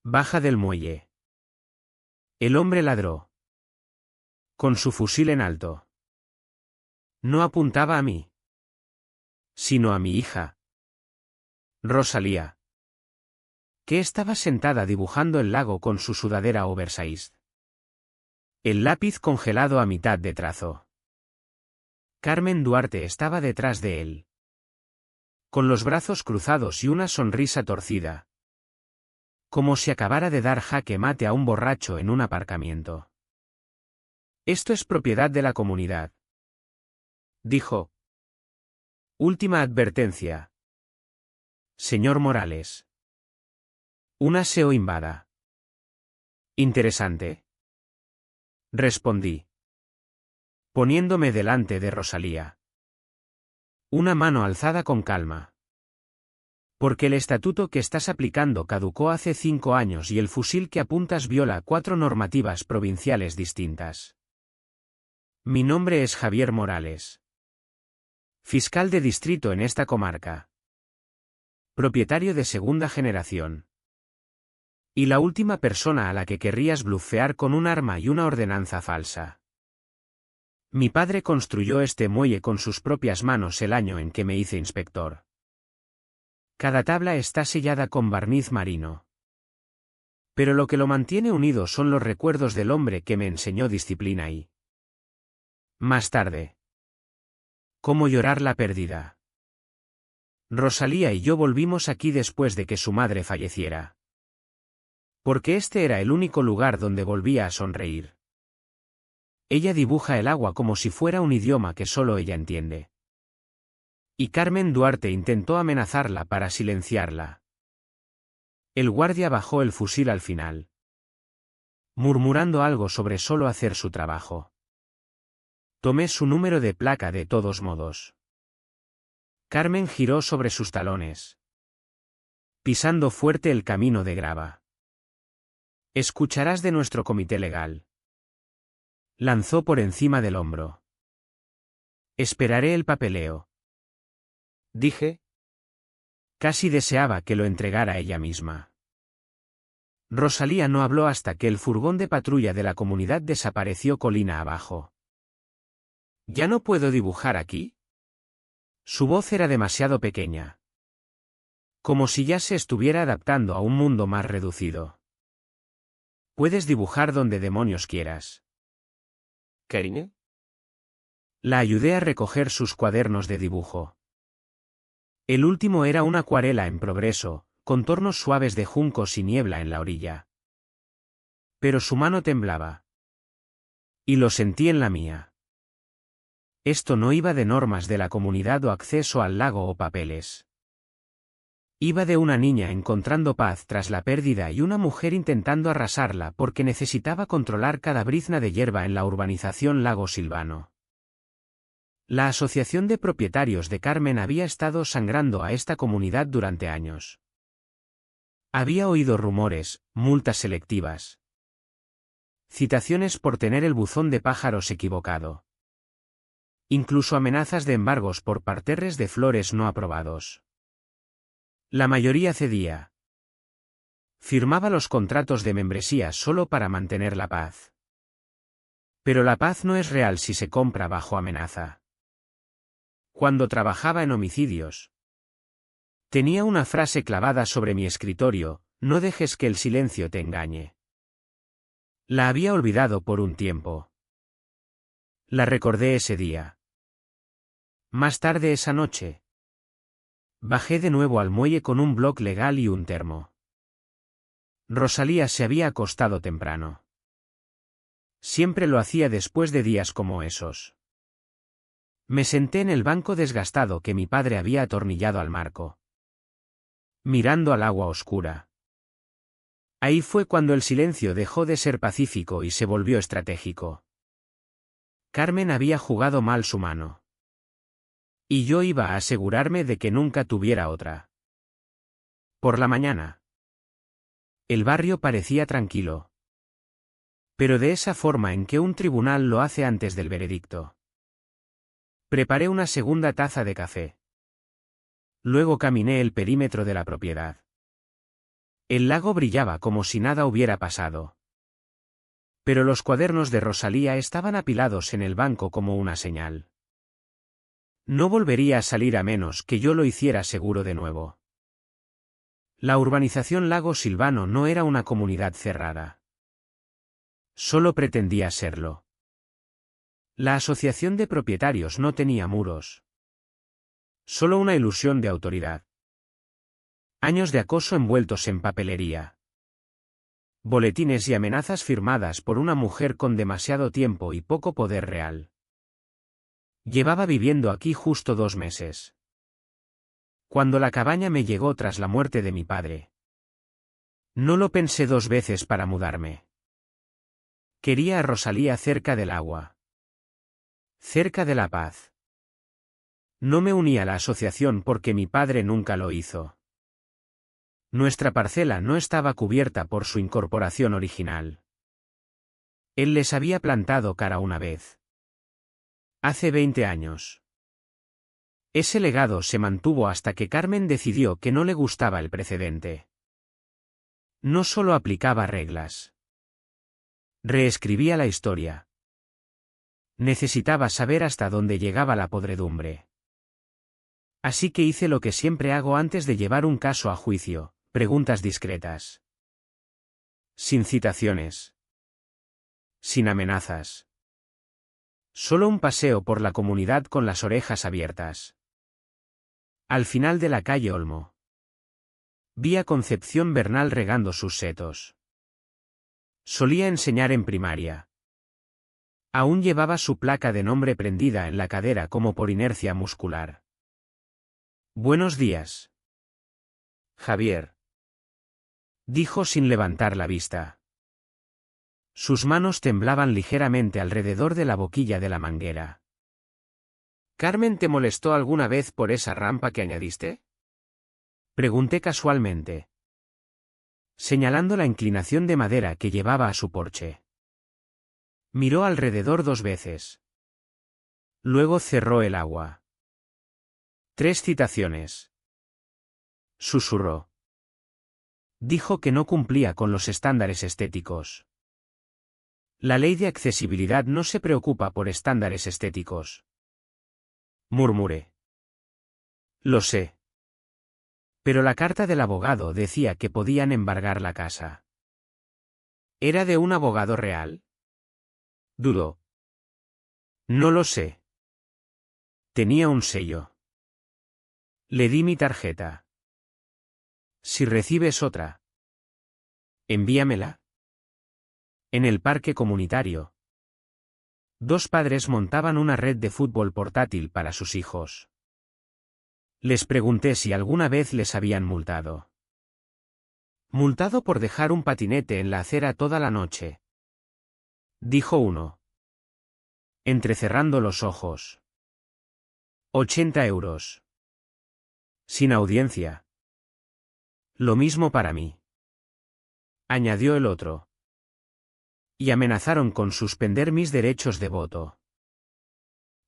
Baja del muelle. El hombre ladró. Con su fusil en alto. No apuntaba a mí, sino a mi hija, Rosalía, que estaba sentada dibujando el lago con su sudadera oversized. El lápiz congelado a mitad de trazo. Carmen Duarte estaba detrás de él, con los brazos cruzados y una sonrisa torcida, como si acabara de dar jaque mate a un borracho en un aparcamiento. Esto es propiedad de la comunidad, dijo. Última advertencia. Señor Morales. Un aseo invada. Interesante. Respondí, poniéndome delante de Rosalía. Una mano alzada con calma. Porque el estatuto que estás aplicando caducó hace 5 años y el fusil que apuntas viola 4 normativas provinciales distintas. Mi nombre es Javier Morales. Fiscal de distrito en esta comarca. Propietario de segunda generación. Y la última persona a la que querrías blufear con un arma y una ordenanza falsa. Mi padre construyó este muelle con sus propias manos el año en que me hice inspector. Cada tabla está sellada con barniz marino. Pero lo que lo mantiene unido son los recuerdos del hombre que me enseñó disciplina y... Más tarde. Cómo llorar la pérdida. Rosalía y yo volvimos aquí después de que su madre falleciera. Porque este era el único lugar donde volvía a sonreír. Ella dibuja el agua como si fuera un idioma que solo ella entiende. Y Carmen Duarte intentó amenazarla para silenciarla. El guardia bajó el fusil al final, murmurando algo sobre solo hacer su trabajo. Tomé su número de placa de todos modos. Carmen giró sobre sus talones, pisando fuerte el camino de grava. Escucharás de nuestro comité legal. Lanzó por encima del hombro. Esperaré el papeleo. Dije. Casi deseaba que lo entregara ella misma. Rosalía no habló hasta que el furgón de patrulla de la comunidad desapareció colina abajo. ¿Ya no puedo dibujar aquí? Su voz era demasiado pequeña. Como si ya se estuviera adaptando a un mundo más reducido. Puedes dibujar donde demonios quieras. ¿Karine? La ayudé a recoger sus cuadernos de dibujo. El último era una acuarela en progreso, contornos suaves de juncos y niebla en la orilla. Pero su mano temblaba. Y lo sentí en la mía. Esto no iba de normas de la comunidad o acceso al lago o papeles. Iba de una niña encontrando paz tras la pérdida y una mujer intentando arrasarla porque necesitaba controlar cada brizna de hierba en la urbanización Lago Silvano. La Asociación de Propietarios de Carmen había estado sangrando a esta comunidad durante años. Había oído rumores, multas selectivas, citaciones por tener el buzón de pájaros equivocado. Incluso amenazas de embargos por parterres de flores no aprobados. La mayoría cedía. Firmaba los contratos de membresía solo para mantener la paz. Pero la paz no es real si se compra bajo amenaza. Cuando trabajaba en homicidios, tenía una frase clavada sobre mi escritorio: no dejes que el silencio te engañe. La había olvidado por un tiempo. La recordé ese día. Más tarde esa noche, bajé de nuevo al muelle con un bloc legal y un termo. Rosalía se había acostado temprano. Siempre lo hacía después de días como esos. Me senté en el banco desgastado que mi padre había atornillado al marco, mirando al agua oscura. Ahí fue cuando el silencio dejó de ser pacífico y se volvió estratégico. Carmen había jugado mal su mano. Y yo iba a asegurarme de que nunca tuviera otra. Por la mañana, el barrio parecía tranquilo. Pero de esa forma en que un tribunal lo hace antes del veredicto. Preparé una segunda taza de café. Luego caminé el perímetro de la propiedad. El lago brillaba como si nada hubiera pasado. Pero los cuadernos de Rosalía estaban apilados en el banco como una señal. No volvería a salir a menos que yo lo hiciera seguro de nuevo. La urbanización Lago Silvano no era una comunidad cerrada. Solo pretendía serlo. La asociación de propietarios no tenía muros. Solo una ilusión de autoridad. Años de acoso envueltos en papelería. Boletines y amenazas firmadas por una mujer con demasiado tiempo y poco poder real. Llevaba viviendo aquí justo 2 meses. Cuando la cabaña me llegó tras la muerte de mi padre. No lo pensé 2 veces para mudarme. Quería a Rosalía cerca del agua. Cerca de la paz. No me uní a la asociación porque mi padre nunca lo hizo. Nuestra parcela no estaba cubierta por su incorporación original. Él les había plantado cara una vez. Hace 20 años. Ese legado se mantuvo hasta que Carmen decidió que no le gustaba el precedente. No solo aplicaba reglas. Reescribía la historia. Necesitaba saber hasta dónde llegaba la podredumbre. Así que hice lo que siempre hago antes de llevar un caso a juicio, preguntas discretas. Sin citaciones. Sin amenazas. Solo un paseo por la comunidad con las orejas abiertas. Al final de la calle Olmo. Vi a Concepción Bernal regando sus setos. Solía enseñar en primaria. Aún llevaba su placa de nombre prendida en la cadera como por inercia muscular. Buenos días. Javier. Dijo sin levantar la vista. Sus manos temblaban ligeramente alrededor de la boquilla de la manguera. ¿Carmen te molestó alguna vez por esa rampa que añadiste? Pregunté casualmente. Señalando la inclinación de madera que llevaba a su porche. Miró alrededor 2 veces. Luego cerró el agua. 3 citaciones. Susurró. Dijo que no cumplía con los estándares estéticos. La ley de accesibilidad no se preocupa por estándares estéticos. Murmuré. Lo sé. Pero la carta del abogado decía que podían embargar la casa. ¿Era de un abogado real? Dudó. No lo sé. Tenía un sello. Le di mi tarjeta. Si recibes otra. Envíamela. En el parque comunitario. 2 padres montaban una red de fútbol portátil para sus hijos. Les pregunté si alguna vez les habían multado. Multado por dejar un patinete en la acera toda la noche. Dijo uno. Entrecerrando los ojos. 80 euros. Sin audiencia. Lo mismo para mí. Añadió el otro. Y amenazaron con suspender mis derechos de voto.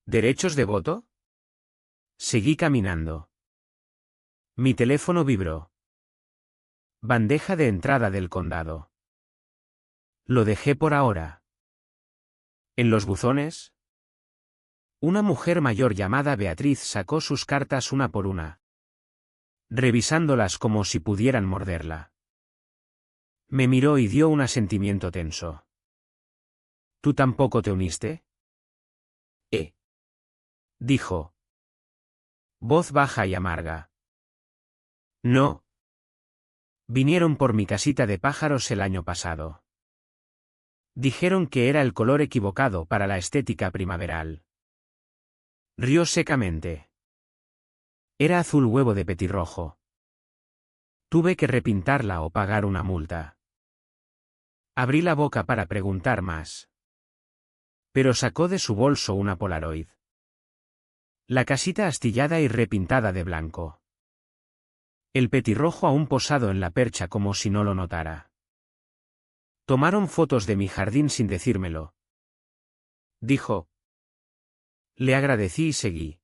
¿Derechos de voto? Seguí caminando. Mi teléfono vibró. Bandeja de entrada del condado. Lo dejé por ahora. ¿En los buzones? Una mujer mayor llamada Beatriz sacó sus cartas una por una. Revisándolas como si pudieran morderla. Me miró y dio un asentimiento tenso. ¿Tú tampoco te uniste? Dijo. Voz baja y amarga. No. Vinieron por mi casita de pájaros el año pasado. Dijeron que era el color equivocado para la estética primaveral. Rió secamente. Era azul huevo de petirrojo. Tuve que repintarla o pagar una multa. Abrí la boca para preguntar más. Pero sacó de su bolso una Polaroid. La casita astillada y repintada de blanco. El petirrojo aún posado en la percha como si no lo notara. Tomaron fotos de mi jardín sin decírmelo. Dijo. Le agradecí y seguí.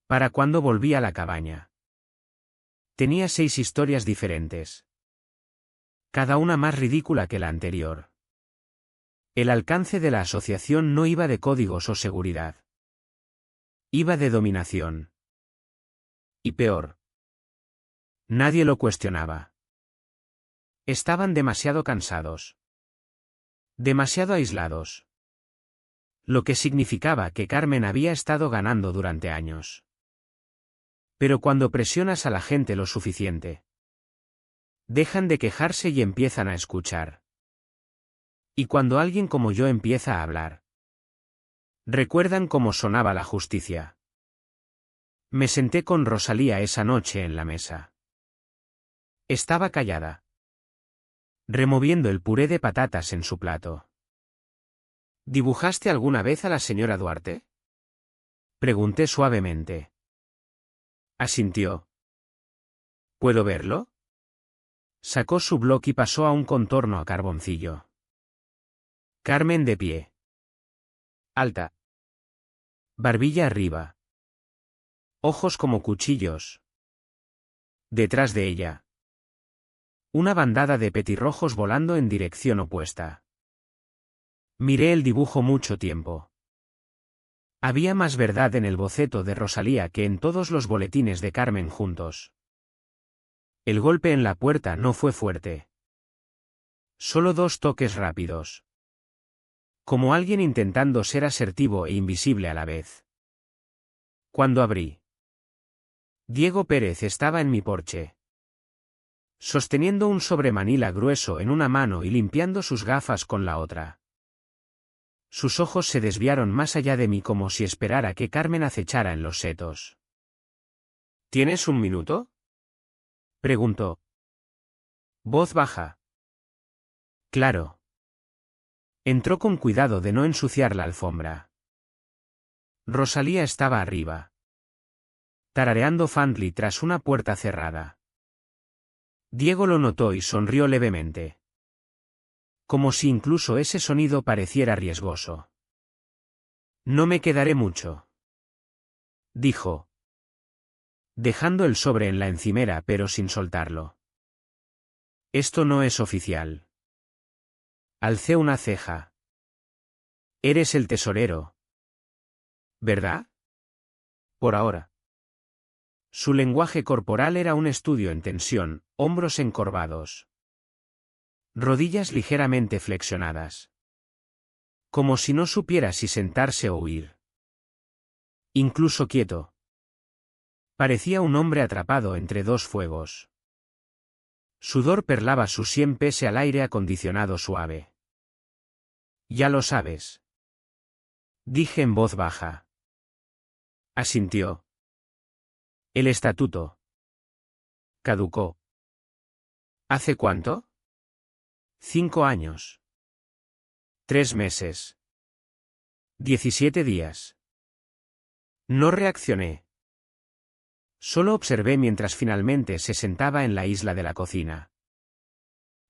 Para cuando volví a la cabaña. Tenía 6 historias diferentes. cada una más ridícula que la anterior. El alcance de la asociación no iba de códigos o seguridad. Iba de dominación. Y peor. Nadie lo cuestionaba. Estaban demasiado cansados. Demasiado aislados. Lo que significaba que Carmen había estado ganando durante años. Pero cuando presionas a la gente lo suficiente, dejan de quejarse y empiezan a escuchar. Y cuando alguien como yo empieza a hablar, recuerdan cómo sonaba la justicia. Me senté con Rosalía esa noche en la mesa. Estaba callada, removiendo el puré de patatas en su plato. ¿Dibujaste alguna vez a la señora Duarte? Pregunté suavemente. Asintió. ¿Puedo verlo? Sacó su bloc y pasó a un contorno a carboncillo. Carmen de pie. Alta. Barbilla arriba. Ojos como cuchillos. Detrás de ella, una bandada de petirrojos volando en dirección opuesta. Miré el dibujo mucho tiempo. Había más verdad en el boceto de Rosalía que en todos los boletines de Carmen juntos. El golpe en la puerta no fue fuerte. Solo 2 toques rápidos. Como alguien intentando ser asertivo e invisible a la vez. Cuando abrí, Diego Pérez estaba en mi porche, sosteniendo un sobremanila grueso en una mano y limpiando sus gafas con la otra. Sus ojos se desviaron más allá de mí como si esperara que Carmen acechara en los setos. ¿Tienes un minuto? Preguntó. Voz baja. Claro. Entró con cuidado de no ensuciar la alfombra. Rosalía estaba arriba, tarareando Fandly tras una puerta cerrada. Diego lo notó y sonrió levemente. Como si incluso ese sonido pareciera riesgoso. No me quedaré mucho, dijo, dejando el sobre en la encimera pero sin soltarlo. Esto no es oficial. Alcé una ceja. Eres el tesorero, ¿verdad? Por ahora. Su lenguaje corporal era un estudio en tensión, hombros encorvados. Rodillas ligeramente flexionadas. Como si no supiera si sentarse o huir. Incluso quieto. Parecía un hombre atrapado entre 2 fuegos. Sudor perlaba su sien pese al aire acondicionado suave. Ya lo sabes, dije en voz baja. Asintió. El estatuto caducó. ¿Hace cuánto? 5 años. 3 meses. 17 días. No reaccioné. Solo observé mientras finalmente se sentaba en la isla de la cocina,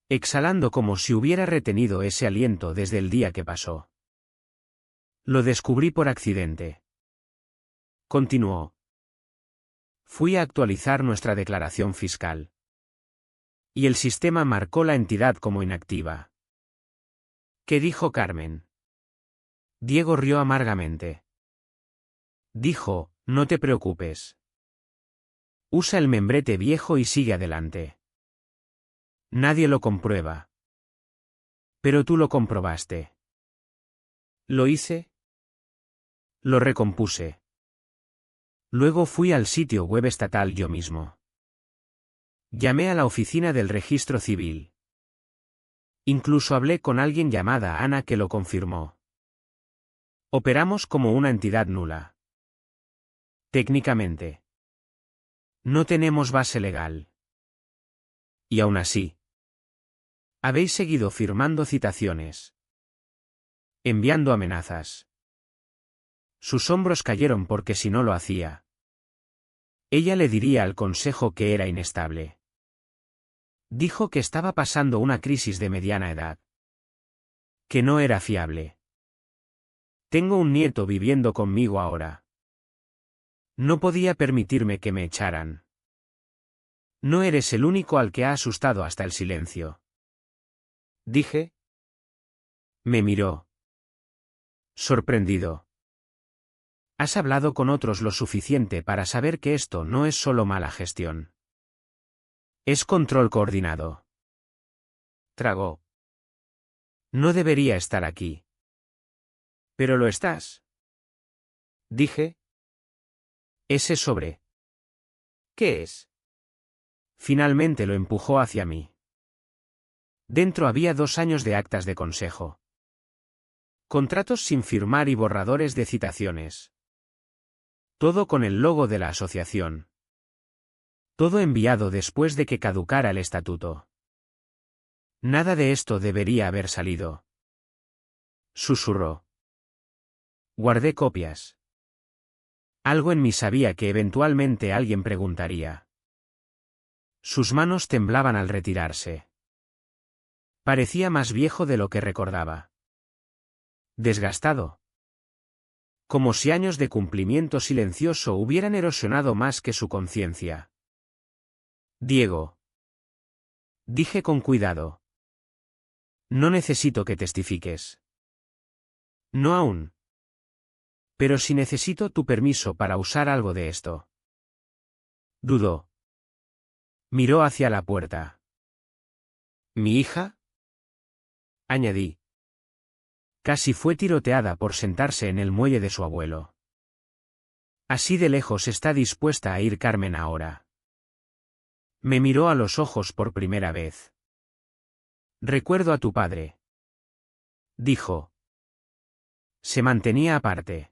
exhalando como si hubiera retenido ese aliento desde el día que pasó. Lo descubrí por accidente. Continuó. Fui a actualizar nuestra declaración fiscal. Y el sistema marcó la entidad como inactiva. ¿Qué dijo Carmen? Diego rió amargamente. Dijo, no te preocupes. Usa el membrete viejo y sigue adelante. Nadie lo comprueba. Pero tú lo comprobaste. ¿Lo hice? Lo recompuse. Luego fui al sitio web estatal yo mismo. Llamé a la oficina del registro civil. Incluso hablé con alguien llamada Ana que lo confirmó. Operamos como una entidad nula. Técnicamente. No tenemos base legal. Y aún así. Habéis seguido firmando citaciones. Enviando amenazas. Sus hombros cayeron porque si no lo hacía, ella le diría al consejo que era inestable. Dijo que estaba pasando una crisis de mediana edad. Que no era fiable. Tengo un nieto viviendo conmigo ahora. No podía permitirme que me echaran. No eres el único al que ha asustado hasta el silencio. Dije. Me miró. Sorprendido. Has hablado con otros lo suficiente para saber que esto no es solo mala gestión. Es control coordinado. Tragó. No debería estar aquí. Pero lo estás. Dije. Ese sobre. ¿Qué es? Finalmente lo empujó hacia mí. Dentro había 2 años de actas de consejo. Contratos sin firmar y borradores de citaciones. Todo con el logo de la asociación. Todo enviado después de que caducara el estatuto. Nada de esto debería haber salido. Susurró. Guardé copias. Algo en mí sabía que eventualmente alguien preguntaría. Sus manos temblaban al retirarse. Parecía más viejo de lo que recordaba. Desgastado. Como si años de cumplimiento silencioso hubieran erosionado más que su conciencia. Diego. Dije con cuidado. No necesito que testifiques. No aún. Pero si necesito tu permiso para usar algo de esto. Dudó. Miró hacia la puerta. ¿Mi hija? Añadí. Casi fue tiroteada por sentarse en el muelle de su abuelo. Así de lejos está dispuesta a ir Carmen ahora. Me miró a los ojos por primera vez. Recuerdo a tu padre. Dijo. Se mantenía aparte.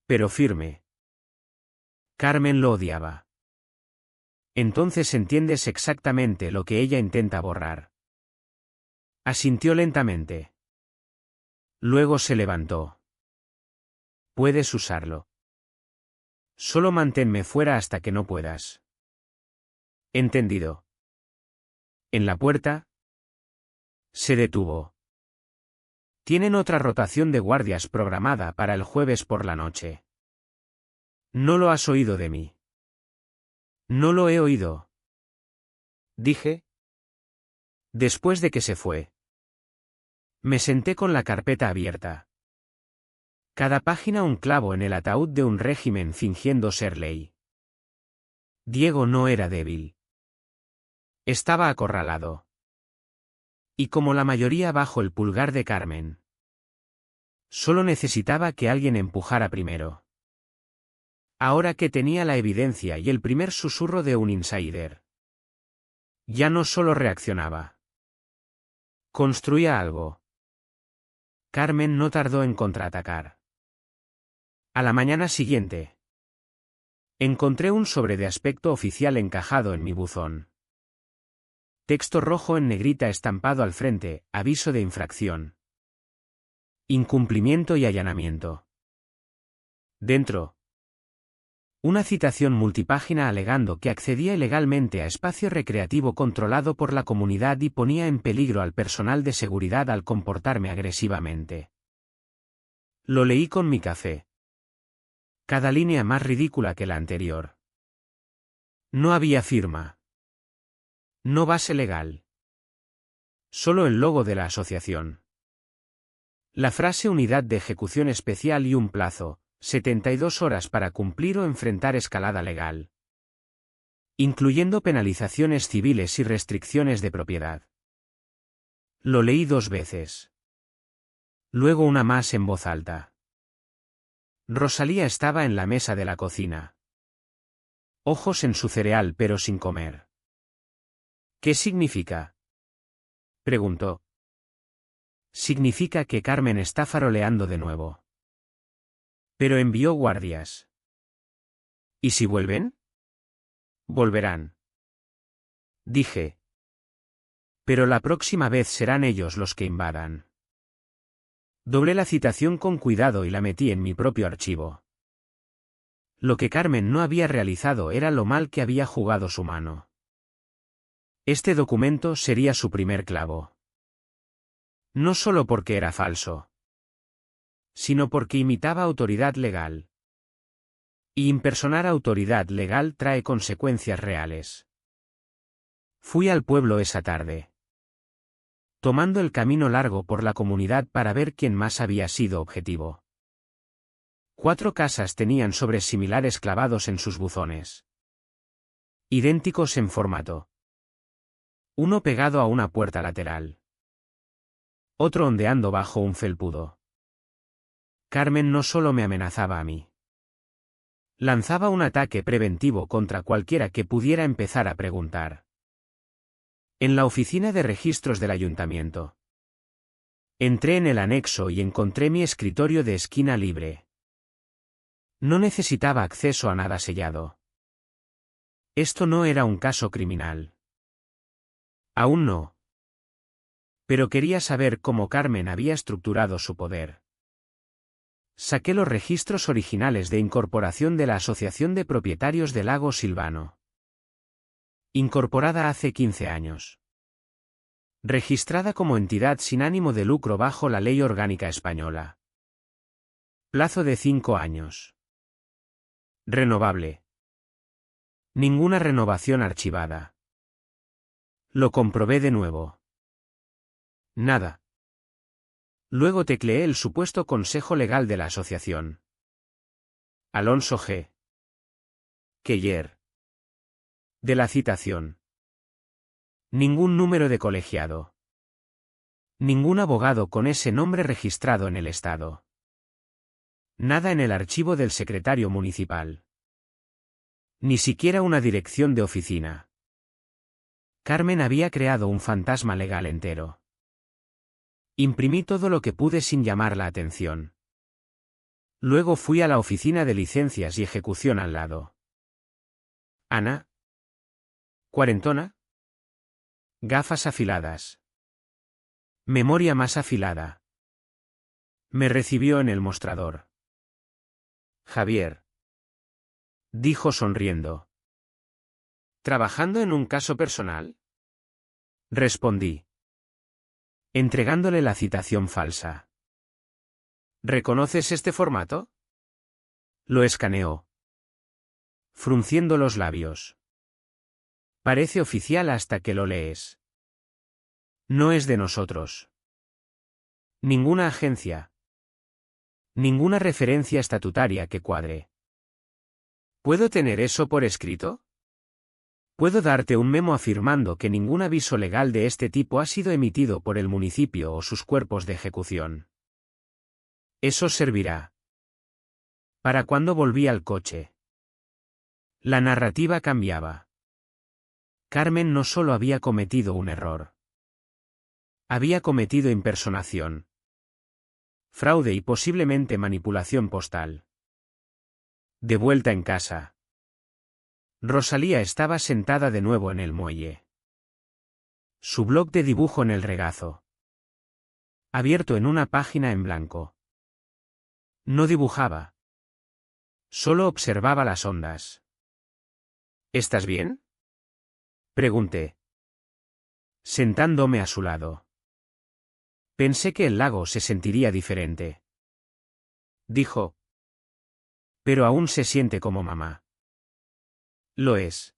Pero firme. Carmen lo odiaba. Entonces entiendes exactamente lo que ella intenta borrar. Asintió lentamente. Luego se levantó. Puedes usarlo. Solo manténme fuera hasta que no puedas. Entendido. En la puerta. Se detuvo. Tienen otra rotación de guardias programada para el jueves por la noche. No lo has oído de mí. No lo he oído. Dije. Después de que se fue. Me senté con la carpeta abierta. Cada página un clavo en el ataúd de un régimen fingiendo ser ley. Diego no era débil. Estaba acorralado. Y como la mayoría bajo el pulgar de Carmen. Solo necesitaba que alguien empujara primero. Ahora que tenía la evidencia y el primer susurro de un insider. Ya no solo reaccionaba. Construía algo. Carmen no tardó en contraatacar. A la mañana siguiente. Encontré un sobre de aspecto oficial encajado en mi buzón. Texto rojo en negrita estampado al frente, aviso de infracción. Incumplimiento y allanamiento. Dentro. Una citación multipágina alegando que accedía ilegalmente a espacio recreativo controlado por la comunidad y ponía en peligro al personal de seguridad al comportarme agresivamente. Lo leí con mi café. Cada línea más ridícula que la anterior. No había firma. No base legal. Solo el logo de la asociación. La frase unidad de ejecución especial y un plazo, 72 horas para cumplir o enfrentar escalada legal. Incluyendo penalizaciones civiles y restricciones de propiedad. Lo leí 2 veces. Luego una más en voz alta. Rosalía estaba en la mesa de la cocina. Ojos en su cereal pero sin comer. ¿Qué significa? Preguntó. Significa que Carmen está faroleando de nuevo. Pero envió guardias. ¿Y si vuelven? Volverán. Dije. Pero la próxima vez serán ellos los que invadan. Doblé la citación con cuidado y la metí en mi propio archivo. Lo que Carmen no había realizado era lo mal que había jugado su mano. Este documento sería su primer clavo. No solo porque era falso, sino porque imitaba autoridad legal. Y impersonar autoridad legal trae consecuencias reales. Fui al pueblo esa tarde. tomando el camino largo por la comunidad para ver quién más había sido objetivo. 4 casas tenían sobres similares clavados en sus buzones. Idénticos en formato. Uno pegado a una puerta lateral. Otro ondeando bajo un felpudo. Carmen no solo me amenazaba a mí. Lanzaba un ataque preventivo contra cualquiera que pudiera empezar a preguntar. En la oficina de registros del ayuntamiento. Entré en el anexo y encontré mi escritorio de esquina libre. No necesitaba acceso a nada sellado. Esto no era un caso criminal. Aún no. Pero quería saber cómo Carmen había estructurado su poder. Saqué los registros originales de incorporación de la Asociación de Propietarios del Lago Silvano. Incorporada hace 15 años. Registrada como entidad sin ánimo de lucro bajo la Ley Orgánica Española. Plazo de 5 años. Renovable. Ninguna renovación archivada. Lo comprobé de nuevo. Nada. Luego tecleé el supuesto consejo legal de la asociación. Alonso G. Keller. De la citación. Ningún número de colegiado. Ningún abogado con ese nombre registrado en el Estado. Nada en el archivo del secretario municipal. Ni siquiera una dirección de oficina. Carmen había creado un fantasma legal entero. Imprimí todo lo que pude sin llamar la atención. Luego fui a la oficina de licencias y ejecución al lado. Ana. Cuarentona. Gafas afiladas. Memoria más afilada. Me recibió en el mostrador. Javier. Dijo sonriendo. ¿Trabajando en un caso personal? Respondí. Entregándole la citación falsa. ¿Reconoces este formato? Lo escaneó. Frunciendo los labios. Parece oficial hasta que lo lees. No es de nosotros. Ninguna agencia. Ninguna referencia estatutaria que cuadre. ¿Puedo tener eso por escrito? Puedo darte un memo afirmando que ningún aviso legal de este tipo ha sido emitido por el municipio o sus cuerpos de ejecución. Eso servirá. Para cuando volví al coche. La narrativa cambiaba. Carmen no solo había cometido un error. Había cometido impersonación. Fraude y posiblemente manipulación postal. De vuelta en casa. Rosalía estaba sentada de nuevo en el muelle. Su bloc de dibujo en el regazo. Abierto en una página en blanco. No dibujaba. Solo observaba las ondas. ¿Estás bien? Pregunté. Sentándome a su lado. Pensé que el lago se sentiría diferente. Dijo. Pero aún se siente como mamá. Lo es.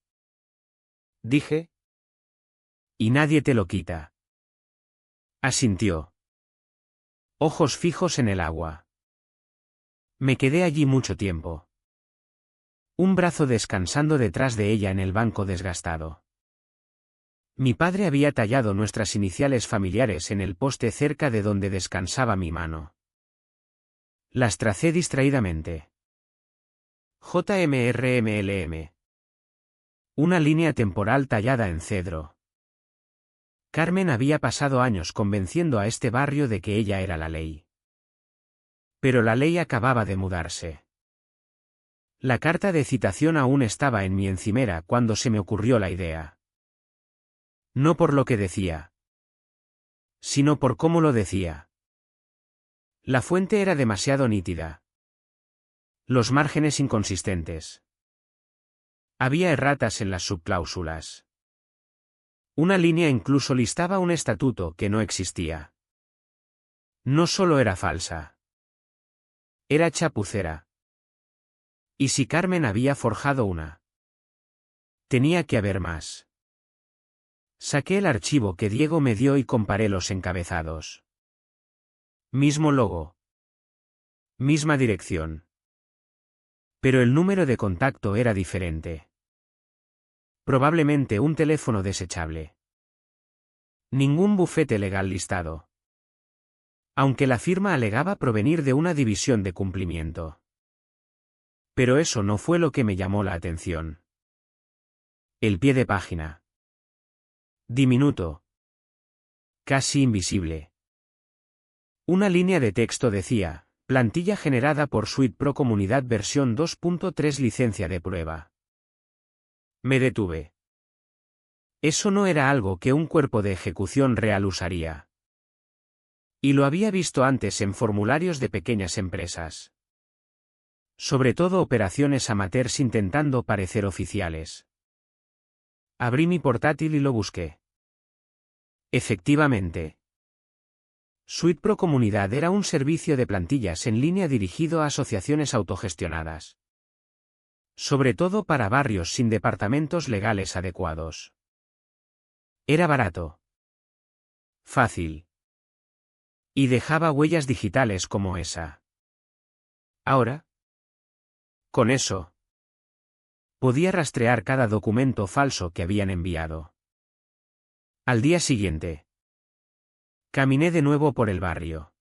Dije. Y nadie te lo quita. Asintió. Ojos fijos en el agua. Me quedé allí mucho tiempo. Un brazo descansando detrás de ella en el banco desgastado. Mi padre había tallado nuestras iniciales familiares en el poste cerca de donde descansaba mi mano. Las tracé distraídamente. JMRMLM. Una línea temporal tallada en cedro. Carmen había pasado años convenciendo a este barrio de que ella era la ley. Pero la ley acababa de mudarse. La carta de citación aún estaba en mi encimera cuando se me ocurrió la idea. No por lo que decía, sino por cómo lo decía. La fuente era demasiado nítida. Los márgenes inconsistentes. Había erratas en las subcláusulas. Una línea incluso listaba un estatuto que no existía. No solo era falsa. Era chapucera. ¿Y si Carmen había forjado una? Tenía que haber más. Saqué el archivo que Diego me dio y comparé los encabezados. Mismo logo. Misma dirección. Pero el número de contacto era diferente. Probablemente un teléfono desechable. Ningún bufete legal listado. Aunque la firma alegaba provenir de una división de cumplimiento. Pero eso no fue lo que me llamó la atención. El pie de página. Diminuto. Casi invisible. Una línea de texto decía: plantilla generada por Suite Pro Comunidad versión 2.3 licencia de prueba. Me detuve. Eso no era algo que un cuerpo de ejecución real usaría. Y lo había visto antes en formularios de pequeñas empresas. Sobre todo operaciones amateurs intentando parecer oficiales. Abrí mi portátil y lo busqué. Efectivamente. Suite Pro Comunidad era un servicio de plantillas en línea dirigido a asociaciones autogestionadas. Sobre todo para barrios sin departamentos legales adecuados. Era barato. Fácil. Y dejaba huellas digitales como esa. Ahora, con eso, podía rastrear cada documento falso que habían enviado. Al día siguiente, caminé de nuevo por el barrio.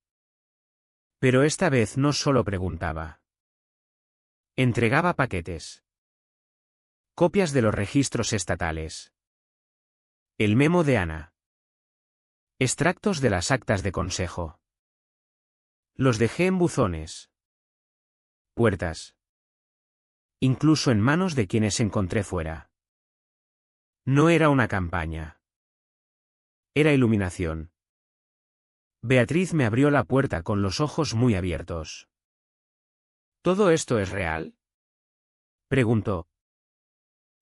Pero esta vez no solo preguntaba. Entregaba paquetes. Copias de los registros estatales. El memo de Ana. Extractos de las actas de consejo. Los dejé en buzones. Puertas. Incluso en manos de quienes encontré fuera. No era una campaña. Era iluminación. Beatriz me abrió la puerta con los ojos muy abiertos. ¿Todo esto es real?, preguntó.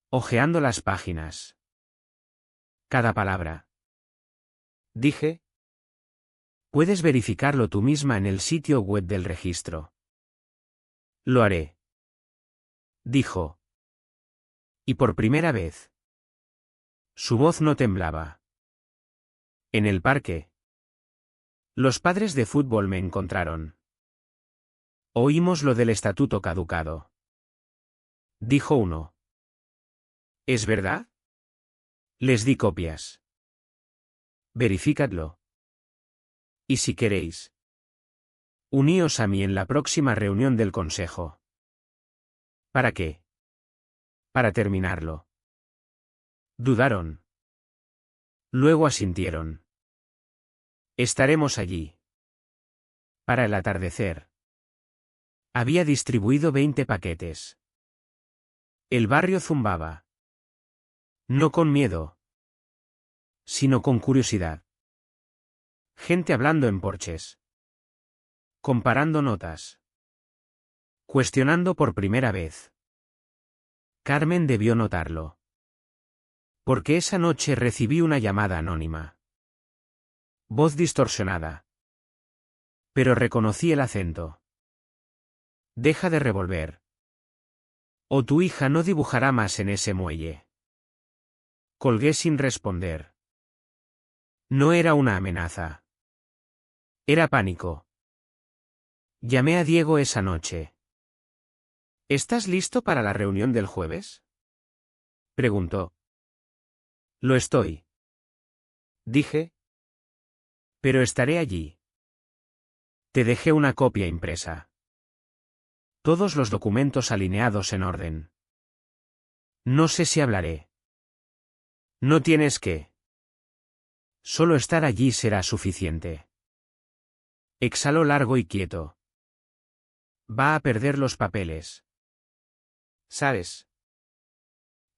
Hojeando las páginas. Cada palabra. Dije. Puedes verificarlo tú misma en el sitio web del registro. Lo haré. Dijo. Y por primera vez. Su voz no temblaba. En el parque. Los padres de fútbol me encontraron. Oímos lo del estatuto caducado. Dijo uno. ¿Es verdad? Les di copias. Verificadlo. Y si queréis, uníos a mí en la próxima reunión del consejo. ¿Para qué? Para terminarlo. Dudaron. Luego asintieron. Estaremos allí. Para el atardecer. Había distribuido 20 paquetes. El barrio zumbaba. No con miedo, sino con curiosidad. Gente hablando en porches. Comparando notas. Cuestionando por primera vez. Carmen debió notarlo. Porque esa noche recibí una llamada anónima. Voz distorsionada. Pero reconocí el acento. Deja de revolver. O tu hija no dibujará más en ese muelle. Colgué sin responder. No era una amenaza. Era pánico. Llamé a Diego esa noche. ¿Estás listo para la reunión del jueves?, preguntó. Lo estoy. Dije. Pero estaré allí. Te dejé una copia impresa. Todos los documentos alineados en orden. No sé si hablaré. No tienes que. Solo estar allí será suficiente. Exhaló largo y quieto. Va a perder los papeles. ¿Sabes?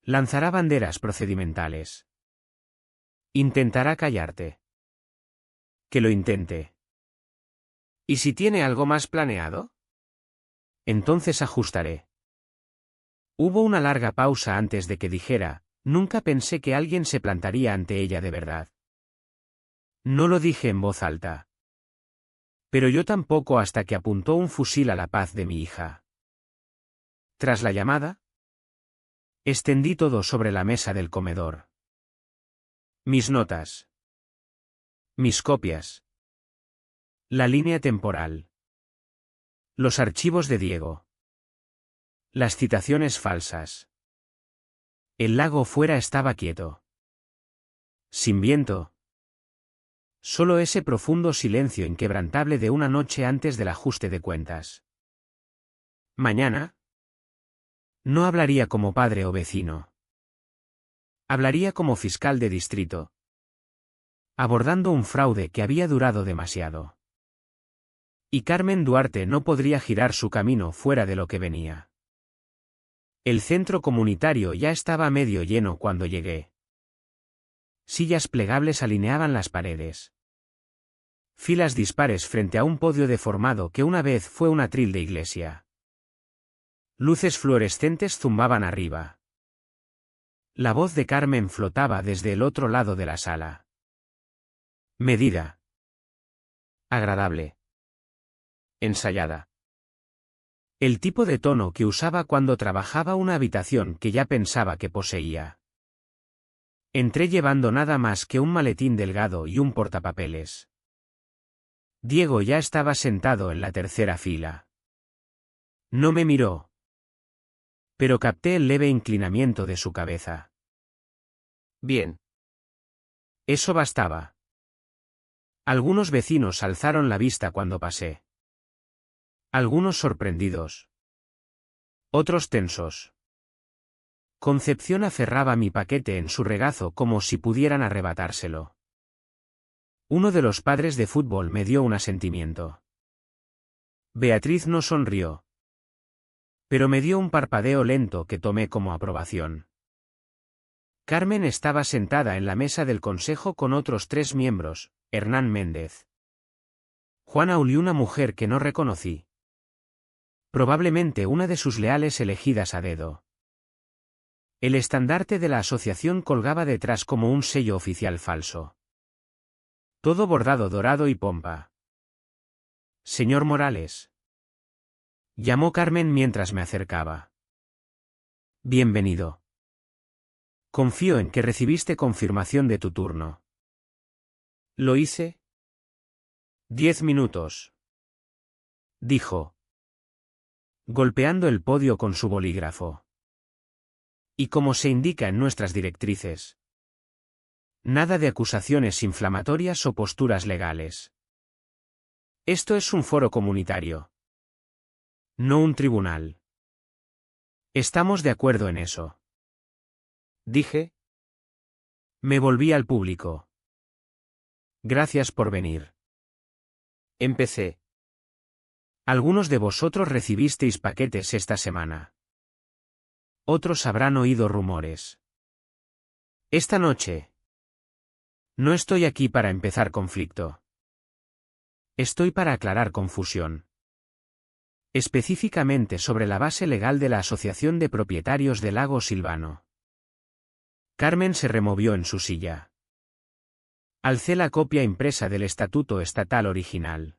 Lanzará banderas procedimentales. Intentará callarte. Que lo intente. ¿Y si tiene algo más planeado? Entonces ajustaré. Hubo una larga pausa antes de que dijera: nunca pensé que alguien se plantaría ante ella de verdad. No lo dije en voz alta. Pero yo tampoco hasta que apuntó un fusil a la paz de mi hija. Tras la llamada, extendí todo sobre la mesa del comedor. Mis notas. Mis copias. La línea temporal. Los archivos de Diego. Las citaciones falsas. El lago fuera estaba quieto. Sin viento. Solo ese profundo silencio inquebrantable de una noche antes del ajuste de cuentas. Mañana. No hablaría como padre o vecino. Hablaría como fiscal de distrito. Abordando un fraude que había durado demasiado. Y Carmen Duarte no podría girar su camino fuera de lo que venía. El centro comunitario ya estaba medio lleno cuando llegué. Sillas plegables alineaban las paredes. Filas dispares frente a un podio deformado que una vez fue un atril de iglesia. Luces fluorescentes zumbaban arriba. La voz de Carmen flotaba desde el otro lado de la sala. Medida. Agradable. Ensayada. El tipo de tono que usaba cuando trabajaba una habitación que ya pensaba que poseía. Entré llevando nada más que un maletín delgado y un portapapeles. Diego ya estaba sentado en la tercera fila. No me miró. Pero capté el leve inclinamiento de su cabeza. Bien. Eso bastaba. Algunos vecinos alzaron la vista cuando pasé. Algunos sorprendidos. Otros tensos. Concepción aferraba mi paquete en su regazo como si pudieran arrebatárselo. Uno de los padres de fútbol me dio un asentimiento. Beatriz no sonrió. Pero me dio un parpadeo lento que tomé como aprobación. Carmen estaba sentada en la mesa del consejo con otros 3 miembros, Hernán Méndez. Juana Uli, una mujer que no reconocí. Probablemente una de sus leales elegidas a dedo. El estandarte de la asociación colgaba detrás como un sello oficial falso. Todo bordado dorado y pompa. Señor Morales. Llamó Carmen mientras me acercaba. Bienvenido. Confío en que recibiste confirmación de tu turno. ¿Lo hice? 10 minutos. Dijo. Golpeando el podio con su bolígrafo. Y como se indica en nuestras directrices. Nada de acusaciones inflamatorias o posturas legales. Esto es un foro comunitario. No un tribunal. Estamos de acuerdo en eso. Dije. Me volví al público. Gracias por venir. Empecé. Algunos de vosotros recibisteis paquetes esta semana. Otros habrán oído rumores. Esta noche. No estoy aquí para empezar conflicto. Estoy para aclarar confusión. Específicamente sobre la base legal de la Asociación de Propietarios del Lago Silvano. Carmen se removió en su silla. Alcé la copia impresa del estatuto estatal original.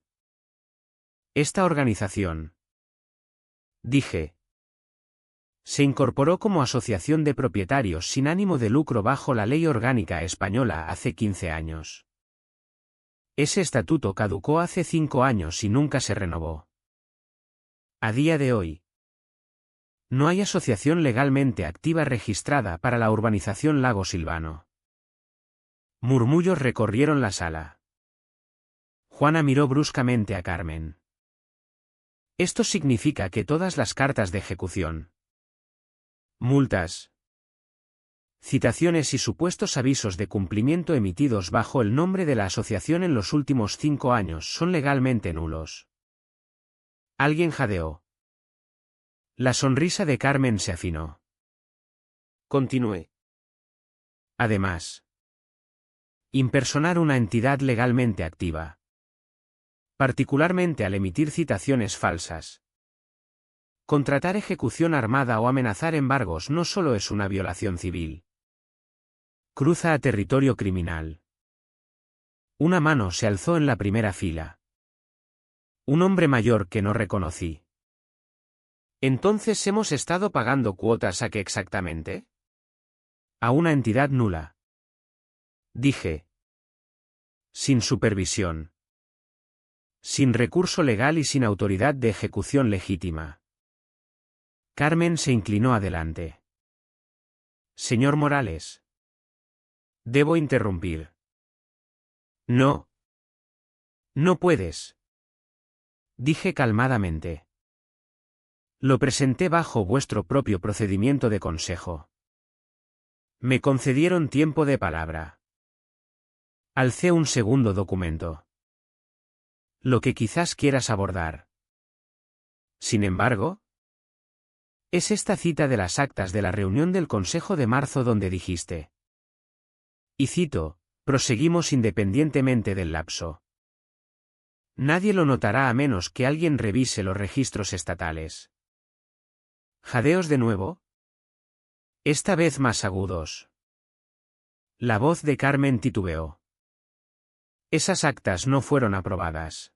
Esta organización. Dije. Se incorporó como asociación de propietarios sin ánimo de lucro bajo la Ley Orgánica Española hace 15 años. Ese estatuto caducó hace 5 años y nunca se renovó. A día de hoy, no hay asociación legalmente activa registrada para la urbanización Lago Silvano. Murmullos recorrieron la sala. Juana miró bruscamente a Carmen. Esto significa que todas las cartas de ejecución, multas, citaciones y supuestos avisos de cumplimiento emitidos bajo el nombre de la asociación en los últimos 5 años son legalmente nulos. Alguien jadeó. La sonrisa de Carmen se afinó. Continué. Además, impersonar una entidad legalmente activa. Particularmente al emitir citaciones falsas. Contratar ejecución armada o amenazar embargos no solo es una violación civil. Cruza a territorio criminal. Una mano se alzó en la primera fila. Un hombre mayor que no reconocí. ¿Entonces hemos estado pagando cuotas a qué exactamente? A una entidad nula. Dije. Sin supervisión. Sin recurso legal y sin autoridad de ejecución legítima. Carmen se inclinó adelante. Señor Morales. Debo interrumpir. No. No puedes. Dije calmadamente. Lo presenté bajo vuestro propio procedimiento de consejo. Me concedieron tiempo de palabra. Alcé un segundo documento. Lo que quizás quieras abordar. Sin embargo, es esta cita de las actas de la reunión del Consejo de marzo donde dijiste. Y cito, proseguimos independientemente del lapso. Nadie lo notará a menos que alguien revise los registros estatales. Jadeos de nuevo. Esta vez más agudos. La voz de Carmen titubeó. Esas actas no fueron aprobadas.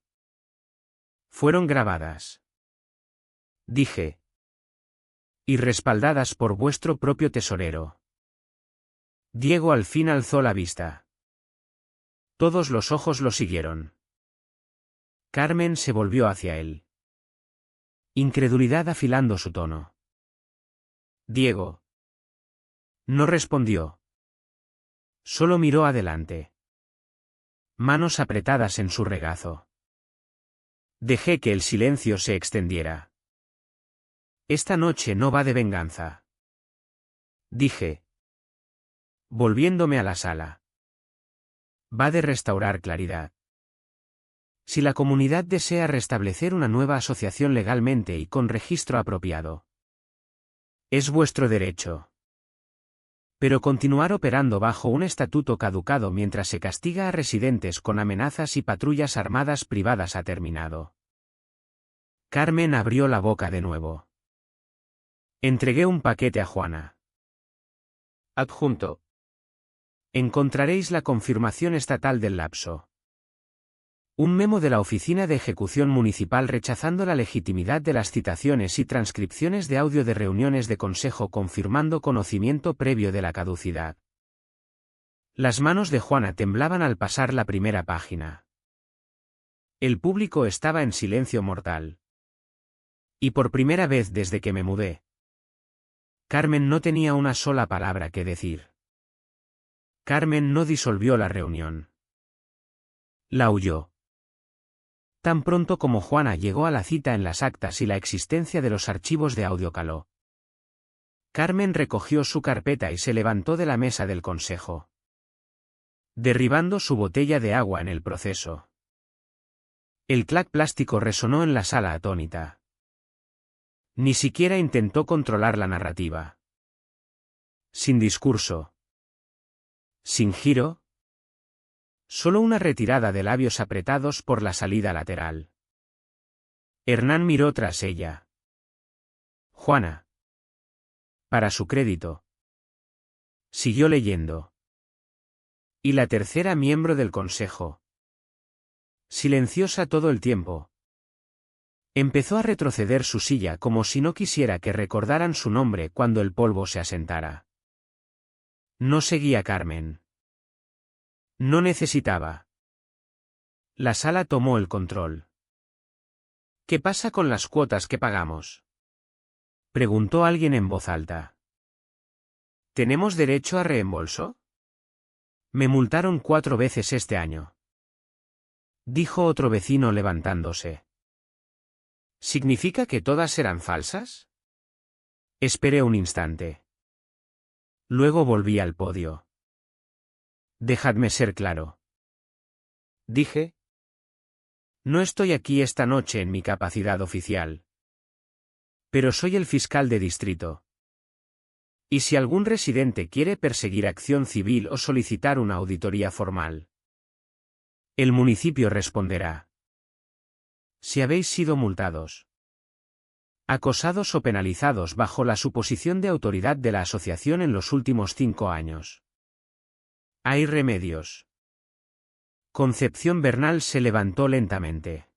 Fueron grabadas. Dije. Y respaldadas por vuestro propio tesorero. Diego al fin alzó la vista. Todos los ojos lo siguieron. Carmen se volvió hacia él. Incredulidad afilando su tono. Diego. No respondió. Solo miró adelante. Manos apretadas en su regazo. Dejé que el silencio se extendiera. Esta noche no va de venganza. Dije. Volviéndome a la sala. Va de restaurar claridad. Si la comunidad desea restablecer una nueva asociación legalmente y con registro apropiado. Es vuestro derecho. Pero continuar operando bajo un estatuto caducado mientras se castiga a residentes con amenazas y patrullas armadas privadas ha terminado. Carmen abrió la boca de nuevo. Entregué un paquete a Juana. Adjunto. Encontraréis la confirmación estatal del lapso. Un memo de la Oficina de Ejecución Municipal rechazando la legitimidad de las citaciones y transcripciones de audio de reuniones de consejo confirmando conocimiento previo de la caducidad. Las manos de Juana temblaban al pasar la primera página. El público estaba en silencio mortal. Y por primera vez desde que me mudé. Carmen no tenía una sola palabra que decir. Carmen no disolvió la reunión. La huyó. Tan pronto como Juana llegó a la cita en las actas y la existencia de los archivos de audio caló. Carmen recogió su carpeta y se levantó de la mesa del consejo. Derribando su botella de agua en el proceso. El clac plástico resonó en la sala atónita. Ni siquiera intentó controlar la narrativa. Sin discurso. Sin giro. Solo una retirada de labios apretados por la salida lateral. Hernán miró tras ella. Juana. Para su crédito. Siguió leyendo. Y la tercera miembro del consejo. Silenciosa todo el tiempo. Empezó a retroceder su silla como si no quisiera que recordaran su nombre cuando el polvo se asentara. No seguía Carmen. No necesitaba. La sala tomó el control. ¿Qué pasa con las cuotas que pagamos? Preguntó alguien en voz alta. ¿Tenemos derecho a reembolso? Me multaron 4 veces este año. Dijo otro vecino levantándose. ¿Significa que todas eran falsas? Esperé un instante. Luego volví al podio. Dejadme ser claro. Dije. No estoy aquí esta noche en mi capacidad oficial. Pero soy el fiscal de distrito. Y si algún residente quiere perseguir acción civil o solicitar una auditoría formal, el municipio responderá. Si habéis sido multados, acosados o penalizados bajo la suposición de autoridad de la asociación en los últimos 5 años. Hay remedios. Concepción Bernal se levantó lentamente.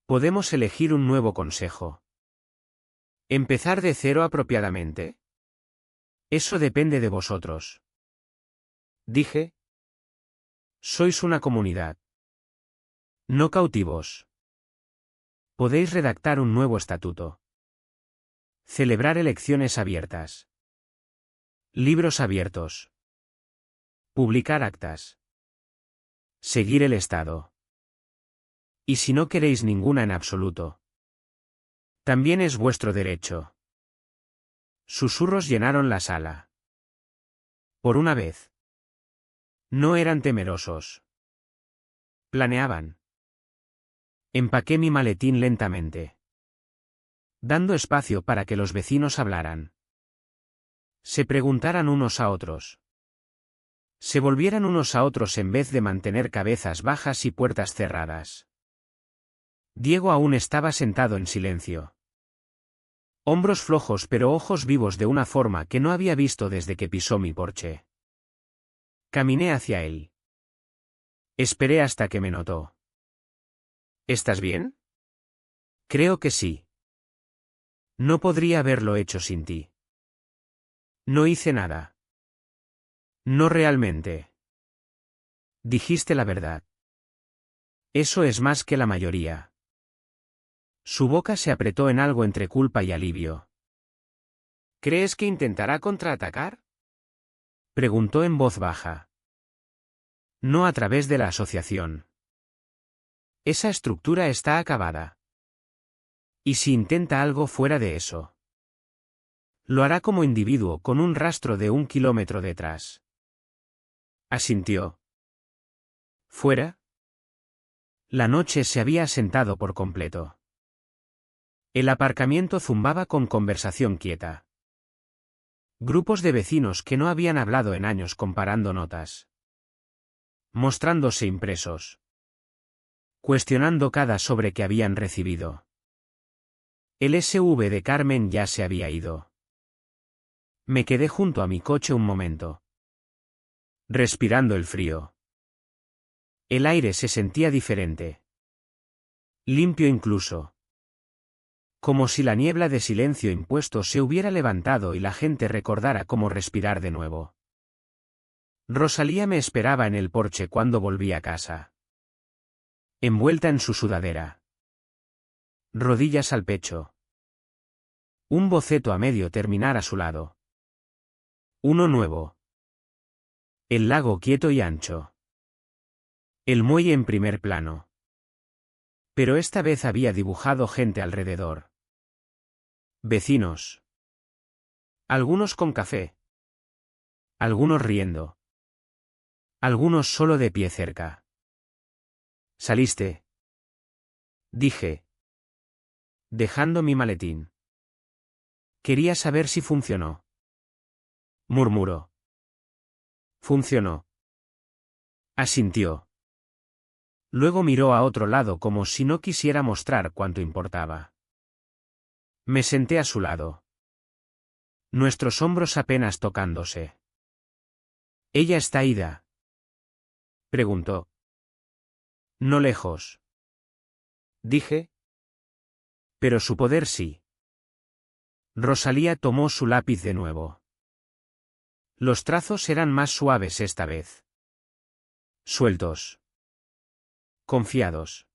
Podemos elegir un nuevo consejo. ¿Empezar de cero apropiadamente? Eso depende de vosotros. Dije. Sois una comunidad. No cautivos. Podéis redactar un nuevo estatuto. Celebrar elecciones abiertas. Libros abiertos. Publicar actas. Seguir el Estado. Y si no queréis ninguna en absoluto. También es vuestro derecho. Susurros llenaron la sala. Por una vez. No eran temerosos. Planeaban. Empaqué mi maletín lentamente, dando espacio para que los vecinos hablaran. Se preguntaran unos a otros. Se volvieran unos a otros en vez de mantener cabezas bajas y puertas cerradas. Diego aún estaba sentado en silencio. Hombros flojos pero ojos vivos de una forma que no había visto desde que pisó mi porche. Caminé hacia él. Esperé hasta que me notó. ¿Estás bien? Creo que sí. No podría haberlo hecho sin ti. No hice nada. No realmente. Dijiste la verdad. Eso es más que la mayoría. Su boca se apretó en algo entre culpa y alivio. ¿Crees que intentará contraatacar? Preguntó en voz baja. No a través de la asociación. Esa estructura está acabada. ¿Y si intenta algo fuera de eso? Lo hará como individuo con un rastro de 1 kilómetro detrás. Asintió. ¿Fuera? La noche se había asentado por completo. El aparcamiento zumbaba con conversación quieta. Grupos de vecinos que no habían hablado en años comparando notas. Mostrándose impresos. Cuestionando cada sobre que habían recibido. El SV de Carmen ya se había ido. Me quedé junto a mi coche un momento. Respirando el frío. El aire se sentía diferente. Limpio incluso. Como si la niebla de silencio impuesto se hubiera levantado y la gente recordara cómo respirar de nuevo. Rosalía me esperaba en el porche cuando volví a casa. Envuelta en su sudadera. Rodillas al pecho. Un boceto a medio terminar a su lado. Uno nuevo. El lago quieto y ancho. El muelle en primer plano. Pero esta vez había dibujado gente alrededor. Vecinos. Algunos con café. Algunos riendo. Algunos solo de pie cerca. ¿Saliste? Dije. Dejando mi maletín. Quería saber si funcionó. Murmuró. Funcionó. Asintió. Luego miró a otro lado como si no quisiera mostrar cuánto importaba. Me senté a su lado. Nuestros hombros apenas tocándose. ¿Ella está ida? Preguntó. No lejos. Dije. Pero su poder sí. Rosalía tomó su lápiz de nuevo. Los trazos eran más suaves esta vez. Sueltos. Confiados.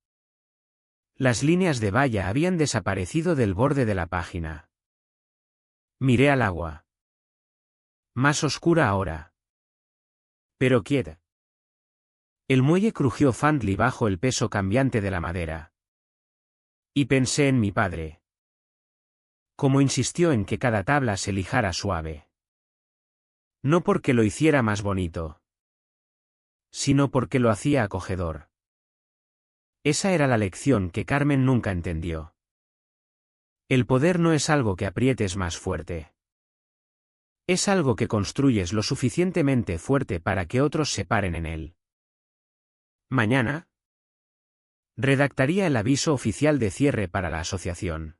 Las líneas de valla habían desaparecido del borde de la página. Miré al agua. Más oscura ahora. Pero quieta. El muelle crujió faintly bajo el peso cambiante de la madera. Y pensé en mi padre. Como insistió en que cada tabla se lijara suave. No porque lo hiciera más bonito. Sino porque lo hacía acogedor. Esa era la lección que Carmen nunca entendió. El poder no es algo que aprietes más fuerte. Es algo que construyes lo suficientemente fuerte para que otros se paren en él. Mañana redactaría el aviso oficial de cierre para la asociación.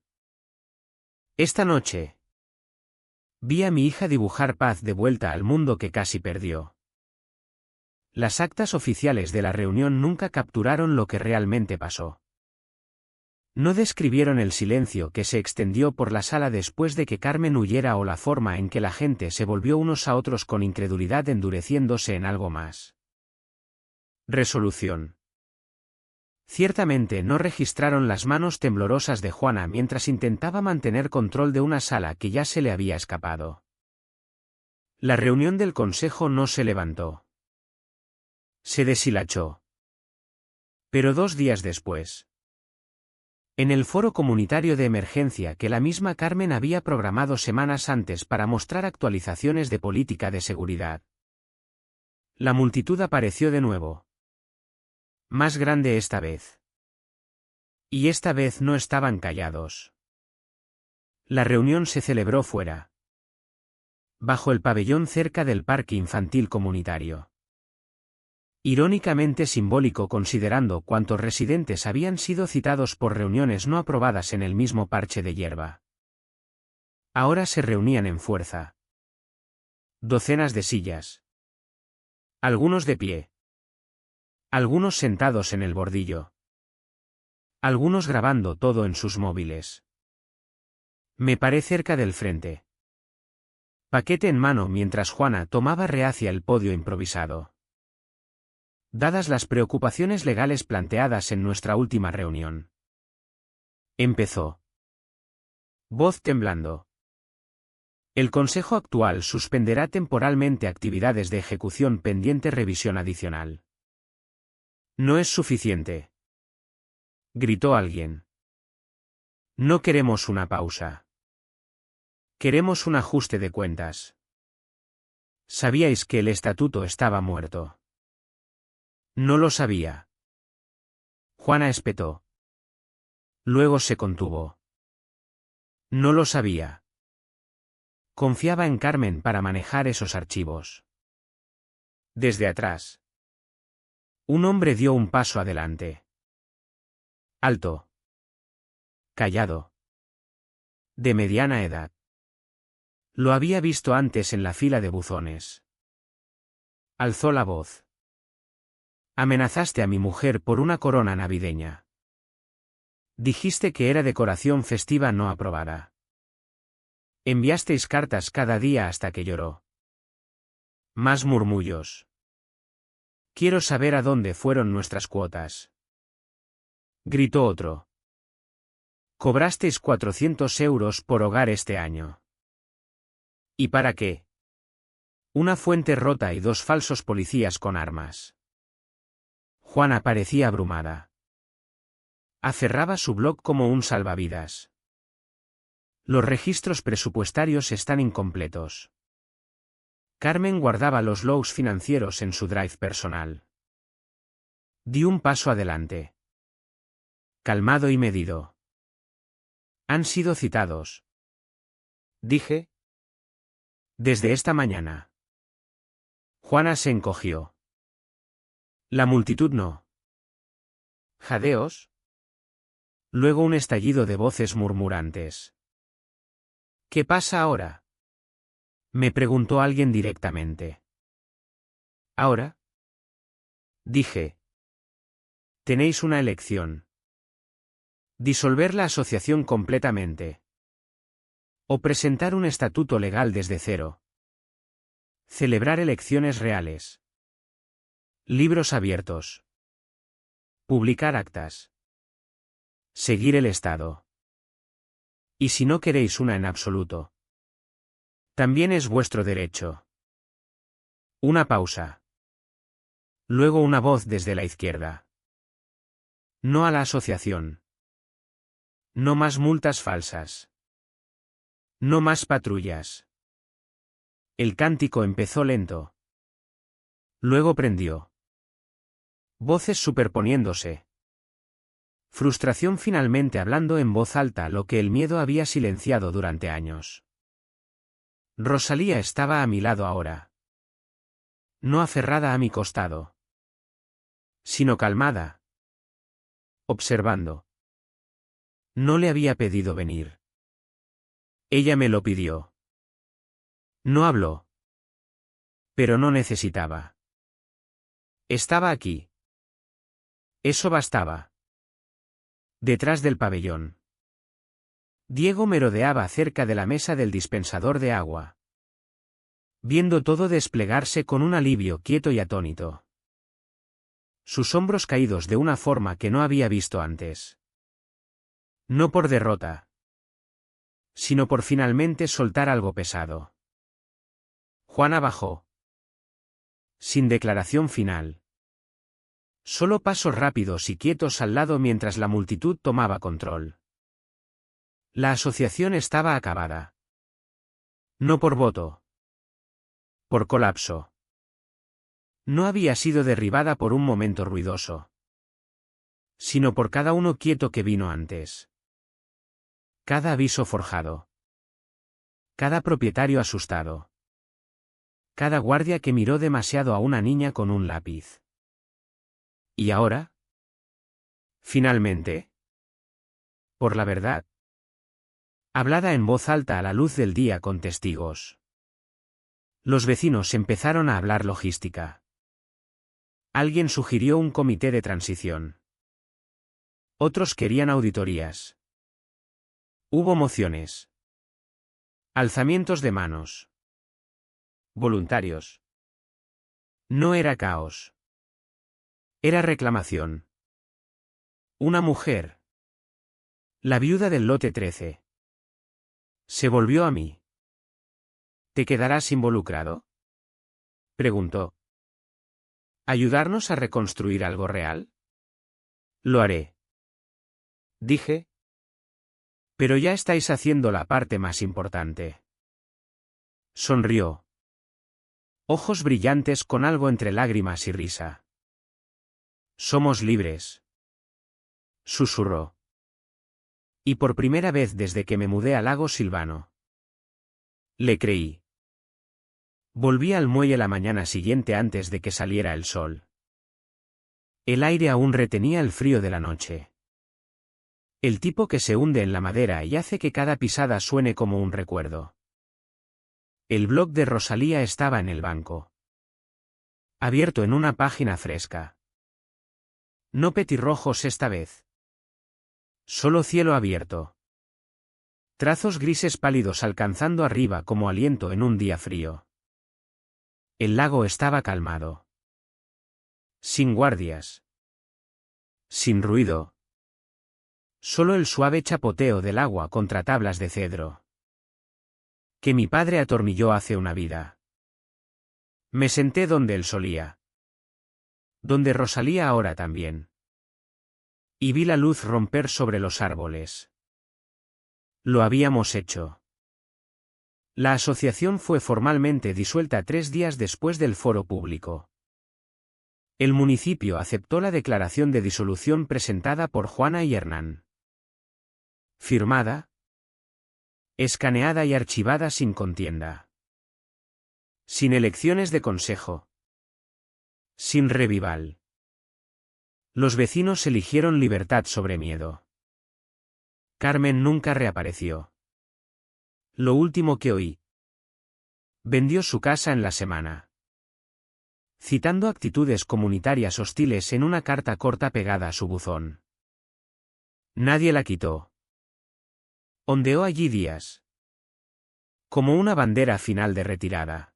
Esta noche vi a mi hija dibujar paz de vuelta al mundo que casi perdió. Las actas oficiales de la reunión nunca capturaron lo que realmente pasó. No describieron el silencio que se extendió por la sala después de que Carmen huyera o la forma en que la gente se volvió unos a otros con incredulidad endureciéndose en algo más. Resolución. Ciertamente no registraron las manos temblorosas de Juana mientras intentaba mantener control de una sala que ya se le había escapado. La reunión del consejo no se levantó. Se deshilachó. Pero 2 días después, en el foro comunitario de emergencia que la misma Carmen había programado semanas antes para mostrar actualizaciones de política de seguridad, la multitud apareció de nuevo. Más grande esta vez. Y esta vez no estaban callados. La reunión se celebró fuera, bajo el pabellón cerca del parque infantil comunitario. Irónicamente simbólico considerando cuántos residentes habían sido citados por reuniones no aprobadas en el mismo parche de hierba. Ahora se reunían en fuerza. Docenas de sillas. Algunos de pie. Algunos sentados en el bordillo. Algunos grabando todo en sus móviles. Me paré cerca del frente, paquete en mano mientras Juana tomaba reacia el podio improvisado. Dadas las preocupaciones legales planteadas en nuestra última reunión. Empezó. Voz temblando. El Consejo actual suspenderá temporalmente actividades de ejecución pendiente revisión adicional. No es suficiente. Gritó alguien. No queremos una pausa. Queremos un ajuste de cuentas. ¿Sabíais que el estatuto estaba muerto? No lo sabía. Juana espetó. Luego se contuvo. No lo sabía. Confiaba en Carmen para manejar esos archivos. Desde atrás. Un hombre dio un paso adelante. Alto. Callado. De mediana edad. Lo había visto antes en la fila de buzones. Alzó la voz. Amenazaste a mi mujer por una corona navideña. Dijiste que era decoración festiva no aprobada. Enviasteis cartas cada día hasta que lloró. Más murmullos. Quiero saber a dónde fueron nuestras cuotas. Gritó otro. Cobrasteis 400 euros por hogar este año. ¿Y para qué? Una fuente rota y 2 falsos policías con armas. Juana parecía abrumada. Aferraba su blog como un salvavidas. Los registros presupuestarios están incompletos. Carmen guardaba los logs financieros en su drive personal. Di un paso adelante. Calmado y medido. Han sido citados. Dije. Desde esta mañana. Juana se encogió. La multitud no. ¿Jadeos? Luego un estallido de voces murmurantes. ¿Qué pasa ahora? Me preguntó alguien directamente. ¿Ahora? Dije. Tenéis una elección. Disolver la asociación completamente. O presentar un estatuto legal desde cero. Celebrar elecciones reales. Libros abiertos. Publicar actas. Seguir el Estado. Y si no queréis una en absoluto. También es vuestro derecho. Una pausa. Luego una voz desde la izquierda. No a la asociación. No más multas falsas. No más patrullas. El cántico empezó lento. Luego prendió. Voces superponiéndose. Frustración finalmente hablando en voz alta lo que el miedo había silenciado durante años. Rosalía estaba a mi lado ahora. No aferrada a mi costado. Sino calmada. Observando. No le había pedido venir. Ella me lo pidió. No habló. Pero no necesitaba. Estaba aquí. Eso bastaba. Detrás del pabellón. Diego merodeaba cerca de la mesa del dispensador de agua, viendo todo desplegarse con un alivio quieto y atónito. Sus hombros caídos de una forma que no había visto antes. No por derrota, sino por finalmente soltar algo pesado. Juana bajó. Sin declaración final. Solo pasos rápidos y quietos al lado mientras la multitud tomaba control. La asociación estaba acabada. No por voto. Por colapso. No había sido derribada por un momento ruidoso, sino por cada uno quieto que vino antes. Cada aviso forjado. Cada propietario asustado. Cada guardia que miró demasiado a una niña con un lápiz. ¿Y ahora? Finalmente. Por la verdad. Hablada en voz alta a la luz del día con testigos. Los vecinos empezaron a hablar logística. Alguien sugirió un comité de transición. Otros querían auditorías. Hubo mociones. Alzamientos de manos. Voluntarios. No era caos. Era reclamación. Una mujer. La viuda del lote 13. Se volvió a mí. ¿Te quedarás involucrado?, preguntó. ¿Ayudarnos a reconstruir algo real? Lo haré, dije. Pero ya estáis haciendo la parte más importante. Sonrió. Ojos brillantes con algo entre lágrimas y risa. Somos libres, susurró. Y por primera vez desde que me mudé al lago Silvano. Le creí. Volví al muelle la mañana siguiente antes de que saliera el sol. El aire aún retenía el frío de la noche. El tipo que se hunde en la madera y hace que cada pisada suene como un recuerdo. El blog de Rosalía estaba en el banco. Abierto en una página fresca. No petirrojos esta vez. Solo cielo abierto. Trazos grises pálidos alcanzando arriba como aliento en un día frío. El lago estaba calmado. Sin guardias. Sin ruido. Solo el suave chapoteo del agua contra tablas de cedro. Que mi padre atornilló hace una vida. Me senté donde él solía. Donde Rosalía ahora también. Y vi la luz romper sobre los árboles. Lo habíamos hecho. La asociación fue formalmente disuelta 3 días después del foro público. El municipio aceptó la declaración de disolución presentada por Juana y Hernán. Firmada. Escaneada y archivada sin contienda. Sin elecciones de consejo. Sin revival. Los vecinos eligieron libertad sobre miedo. Carmen nunca reapareció. Lo último que oí. Vendió su casa en la semana. Citando actitudes comunitarias hostiles en una carta corta pegada a su buzón. Nadie la quitó. Ondeó allí días. Como una bandera final de retirada.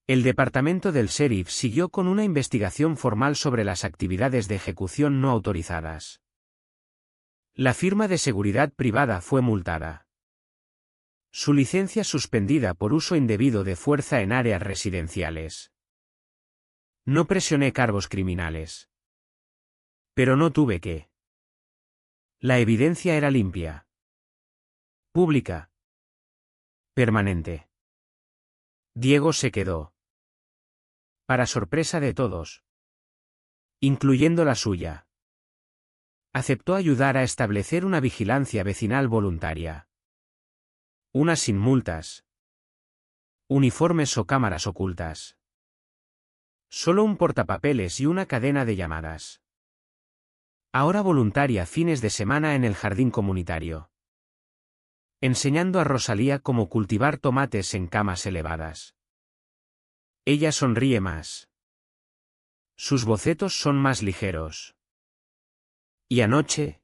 El departamento del sheriff siguió con una investigación formal sobre las actividades de ejecución no autorizadas. La firma de seguridad privada fue multada. Su licencia suspendida por uso indebido de fuerza en áreas residenciales. No presioné cargos criminales. Pero no tuve que. La evidencia era limpia. Pública. Permanente. Diego se quedó. Para sorpresa de todos. Incluyendo la suya. Aceptó ayudar a establecer una vigilancia vecinal voluntaria. Una sin multas. Uniformes o cámaras ocultas. Solo un portapapeles y una cadena de llamadas. Ahora voluntaria fines de semana en el jardín comunitario. Enseñando a Rosalía cómo cultivar tomates en camas elevadas. Ella sonríe más. Sus bocetos son más ligeros. Y anoche,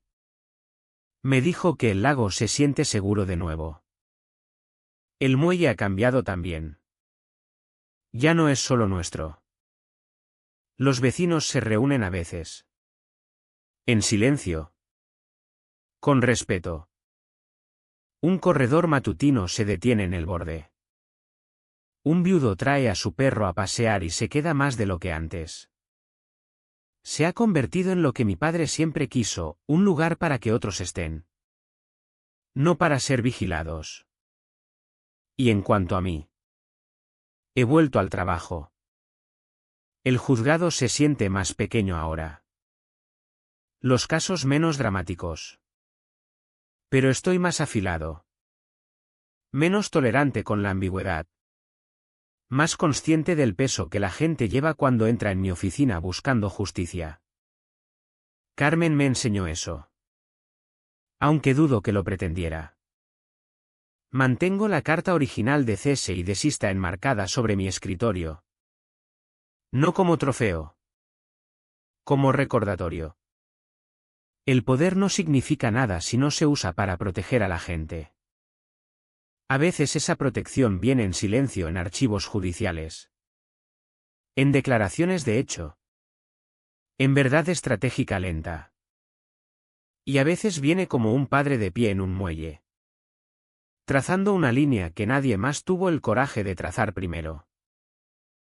Me dijo que el lago se siente seguro de nuevo. El muelle ha cambiado también. Ya no es solo nuestro. Los vecinos se reúnen a veces. En silencio. Con respeto. Un corredor matutino se detiene en el borde. Un viudo trae a su perro a pasear y se queda más de lo que antes. Se ha convertido en lo que mi padre siempre quiso, un lugar para que otros estén. No para ser vigilados. Y en cuanto a mí. He vuelto al trabajo. El juzgado se siente más pequeño ahora. Los casos menos dramáticos. Pero estoy más afilado. Menos tolerante con la ambigüedad. Más consciente del peso que la gente lleva cuando entra en mi oficina buscando justicia. Carmen me enseñó eso. Aunque dudo que lo pretendiera. Mantengo la carta original de cese y desista enmarcada sobre mi escritorio. No como trofeo. Como recordatorio. El poder no significa nada si no se usa para proteger a la gente. A veces esa protección viene en silencio en archivos judiciales. En declaraciones de hecho. En verdad estratégica lenta. Y a veces viene como un padre de pie en un muelle. Trazando una línea que nadie más tuvo el coraje de trazar primero.